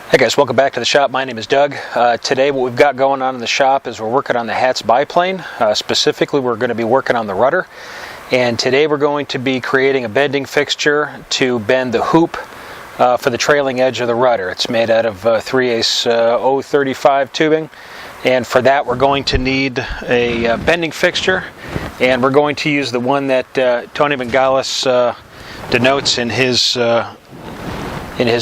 Hey guys, welcome back to the shop. My name is Doug. Today what we've got going on in the shop is we're working on the Hatz biplane. Specifically, we're going to be working on the rudder. And today we're going to be creating a bending fixture to bend the hoop for the trailing edge of the rudder. It's made out of 3/8 035 tubing. And for that we're going to need a bending fixture. And we're going to use the one that Tony Bengalis denotes in his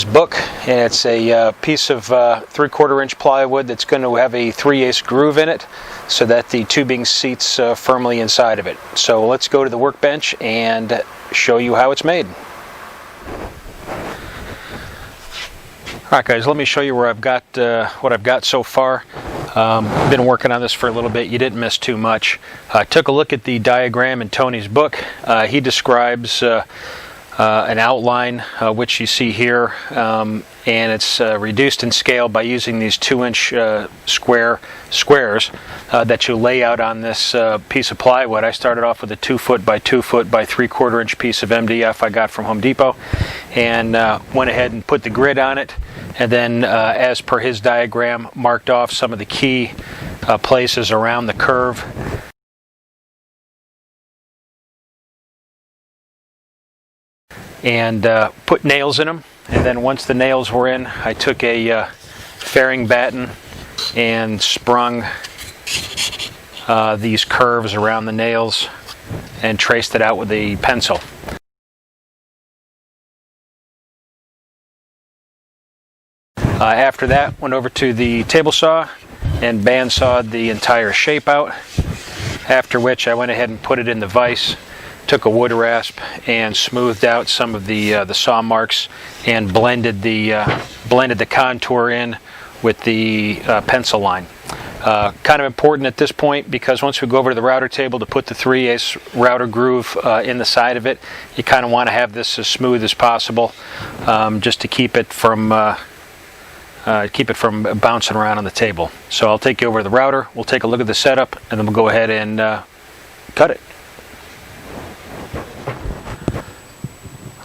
book, and it's a piece of 3/4 inch plywood that's going to have a 3/8 groove in it so that the tubing seats firmly inside of it. So let's go to the workbench and show you how it's made. Alright guys, let me show you where I've got what I've got so far. Been working on this for a little bit. You didn't miss too much. I took a look at the diagram in Tony's book. He describes an outline which you see here, and it's reduced in scale by using these 2-inch squares that you lay out on this piece of plywood. I started off with a 2 foot by 2 foot by 3/4 inch piece of MDF I got from Home Depot, and went ahead and put the grid on it, and then as per his diagram marked off some of the key places around the curve. And put nails in them, and then once the nails were in, I took a fairing batten and sprung these curves around the nails and traced it out with a pencil. After that, went over to the table saw and bandsawed the entire shape out, after which I went ahead and put it in the vise. Took a wood rasp and smoothed out some of the saw marks and blended the contour in with the pencil line. Kind of important at this point, because once we go over to the router table to put the 3/8 router groove in the side of it, you kind of want to have this as smooth as possible, just to keep it from bouncing around on the table. So I'll take you over to the router. We'll take a look at the setup, and then we'll go ahead and cut it.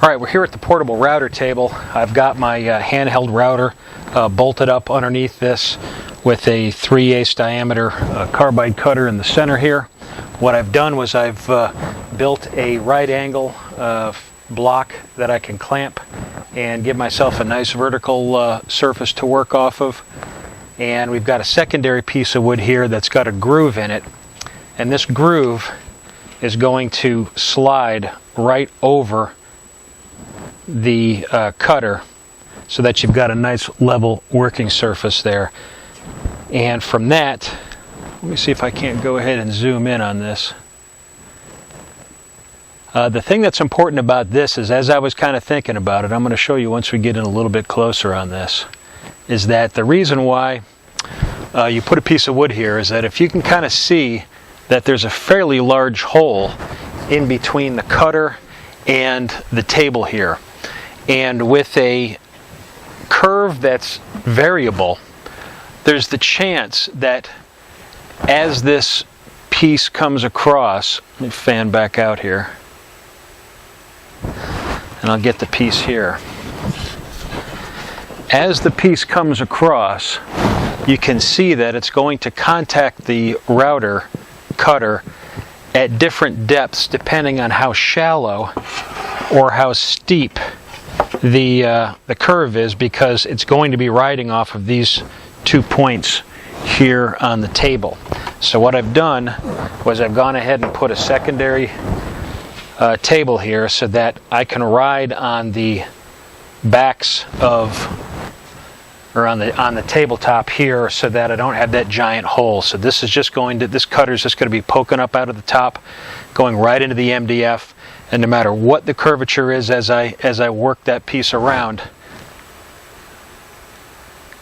Alright, we're here at the portable router table. I've got my handheld router bolted up underneath this with a 3/8 diameter carbide cutter in the center here. What I've done was I've built a right angle block that I can clamp and give myself a nice vertical surface to work off of. And we've got a secondary piece of wood here that's got a groove in it. And this groove is going to slide right over the cutter so that you've got a nice level working surface there. And from that, let me see if I can't go ahead and zoom in on this. The thing that's important about this is, as I was kind of thinking about it, I'm going to show you once we get in a little bit closer on this, is that the reason why you put a piece of wood here is that if you can kind of see that there's a fairly large hole in between the cutter and the table here. And with a curve that's variable, there's the chance that as this piece comes across, let me fan back out here, and I'll get the piece here. As the piece comes across, you can see that it's going to contact the router cutter at different depths depending on how shallow or how steep the curve is, because it's going to be riding off of these 2 points here on the table. So what I've done was I've gone ahead and put a secondary table here so that I can ride on the backs of, or on the tabletop here, so that I don't have that giant hole. So this is just this cutter is just going to be poking up out of the top, going right into the MDF. And no matter what the curvature is as I work that piece around,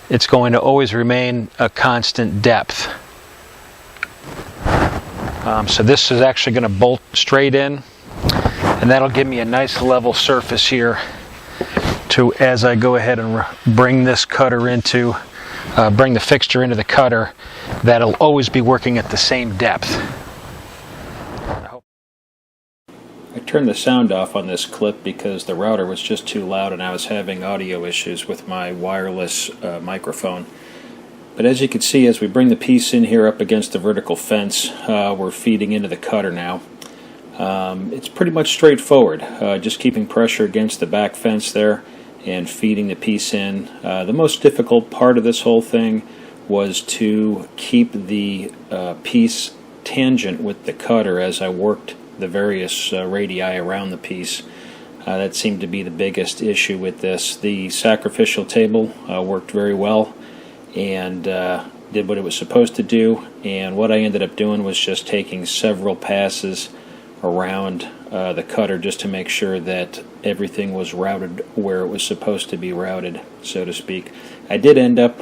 it's going to always remain a constant depth. So this is actually going to bolt straight in, and that'll give me a nice level surface here as I go ahead and bring this cutter into, bring the fixture into the cutter. That'll always be working at the same depth. turned the sound off on this clip because the router was just too loud and I was having audio issues with my wireless microphone. But as you can see, as we bring the piece in here up against the vertical fence, we're feeding into the cutter now. It's pretty much straightforward, just keeping pressure against the back fence there and feeding the piece in. The most difficult part of this whole thing was to keep the piece tangent with the cutter as I worked the various radii around the piece. That seemed to be the biggest issue with this. The sacrificial table worked very well and did what it was supposed to do, and what I ended up doing was just taking several passes around the cutter just to make sure that everything was routed where it was supposed to be routed, so to speak. I did end up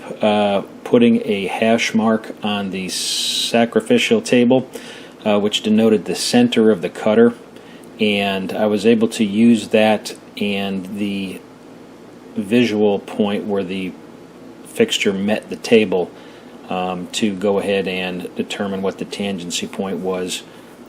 putting a hash mark on the sacrificial table, which denoted the center of the cutter, and I was able to use that and the visual point where the fixture met the table to go ahead and determine what the tangency point was.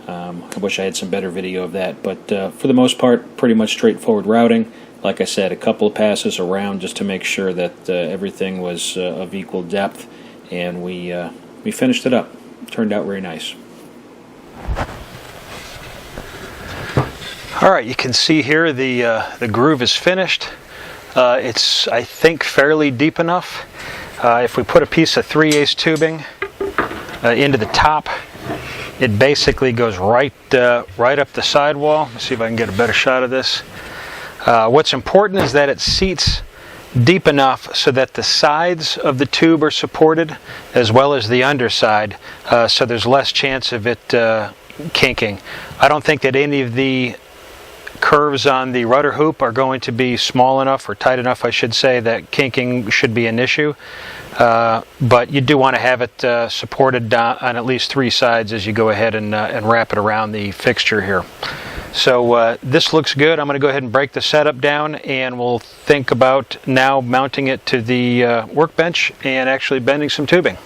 I wish I had some better video of that, but for the most part, pretty much straightforward routing. Like I said, a couple of passes around just to make sure that everything was of equal depth, and we finished it up. It turned out very nice. All right, you can see here the groove is finished. It's, I think, fairly deep enough. If we put a piece of 3/8 tubing into the top, it basically goes right up the sidewall. Let's see if I can get a better shot of this. What's important is that it seats deep enough so that the sides of the tube are supported as well as the underside, so there's less chance of it kinking. I don't think that any of the curves on the rudder hoop are going to be small enough, or tight enough I should say, that kinking should be an issue. But you do want to have it supported on at least 3 sides as you go ahead and wrap it around the fixture here. So this looks good. I'm going to go ahead and break the setup down, and we'll think about now mounting it to the workbench and actually bending some tubing.